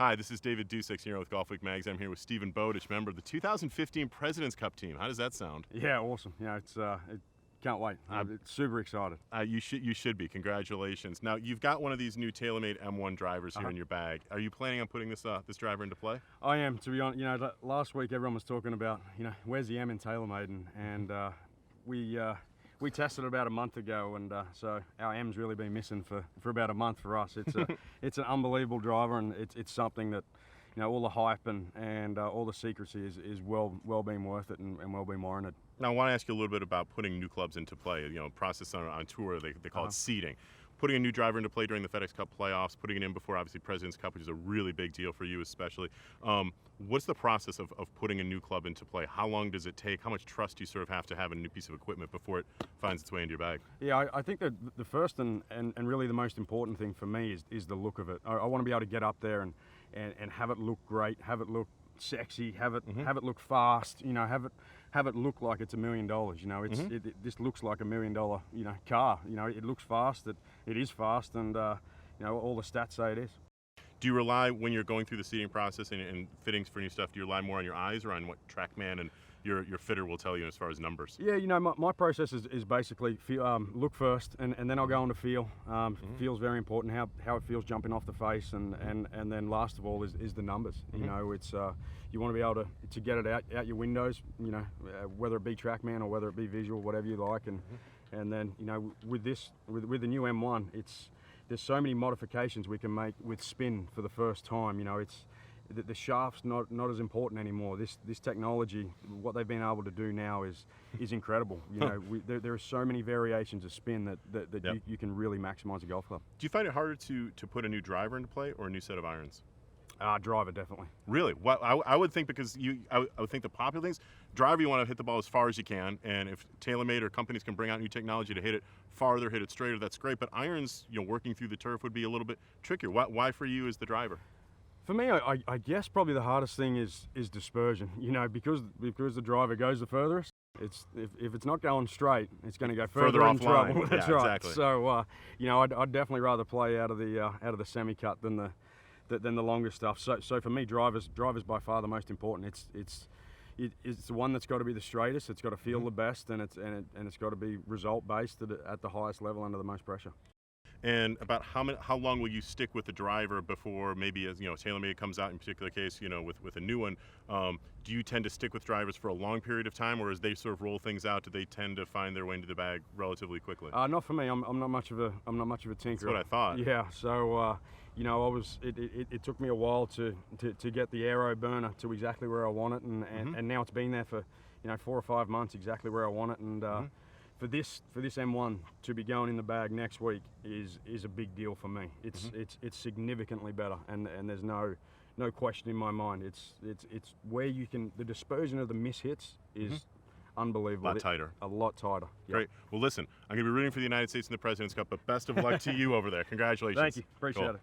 Hi, this is David Dusek here with Golfweek magazine. I'm here with Stephen Bowditch, member of the 2015 President's Cup team. How does that sound? Yeah, awesome. Can't wait. It's super excited. You should be. Congratulations. Now, you've got one of these new TaylorMade M1 drivers here in your bag. Are you planning on putting this driver into play? I am, to be honest. Last week everyone was talking about, where's the M in TaylorMade, and we tested it about a month ago, and so our M's really been missing for about a month for us. It's an unbelievable driver, and it's something that, all the hype and all the secrecy is well been worth it and well been warranted. Now, I want to ask you a little bit about putting new clubs into play. Process on tour, they call it seeding. Putting a new driver into play during the FedEx Cup playoffs, putting it in before, obviously, President's Cup, which is a really big deal for you especially. What's the process of putting a new club into play? How long does it take? How much trust do you sort of have to have in a new piece of equipment before it finds its way into your bag? Yeah, I think that the first and really the most important thing for me is the look of it. I want to be able to get up there and have it look great, have it look sexy, have it look fast, have it look like it's $1 million. This looks like $1 million car. It looks fast. It is fast, and all the stats say it is. Do you rely, when you're going through the seating process and fittings for new stuff, do you rely more on your eyes or on what TrackMan and your fitter will tell you as far as numbers? Yeah, my process is basically look first, and then I'll go on to feel. Feel's very important, how it feels jumping off the face, and then last of all is the numbers. It's you want to be able to get it out your windows, whether it be TrackMan or whether it be visual, whatever you like, and then with the new M1, there's so many modifications we can make with spin for the first time. It's the shaft's not as important anymore. This technology, what they've been able to do now is incredible. There are so many variations of spin that you can really maximize a golf club. Do you find it harder to put a new driver into play or a new set of irons? Driver, definitely. Really? Well, I would think, because I would think the popular things, driver, you want to hit the ball as far as you can, and if TaylorMade or companies can bring out new technology to hit it farther, hit it straighter, that's great. But irons, working through the turf would be a little bit trickier. Why for you is the driver? For me, I guess probably the hardest thing is dispersion. Because the driver goes the furthest. If it's not going straight, it's going to go further in offline. trouble. That's yeah, right. Exactly. So I'd definitely rather play out of the semi-cut than the longer stuff. So for me, drivers by far the most important. It's the one that's got to be the straightest. It's got to feel the best, and it's got to be result based at the highest level under the most pressure. And about how long will you stick with the driver before maybe, as TaylorMade comes out in particular case, with a new one? Do you tend to stick with drivers for a long period of time, or as they sort of roll things out, do they tend to find their way into the bag relatively quickly? Not for me. I'm not much of a tinkerer. That's what I thought. Yeah. So it took me a while to get the aero burner to exactly where I want it, and now it's been there for 4 or 5 months exactly where I want it, and. For this M1 to be going in the bag next week is a big deal for me. It's significantly better, and there's no question in my mind. It's where you can, the dispersion of the mishits is unbelievable. A lot tighter. A lot tighter. Yep. Great. Well, listen, I'm going to be rooting for the United States in the President's Cup, but best of luck to you over there. Congratulations. Thank you. Appreciate it.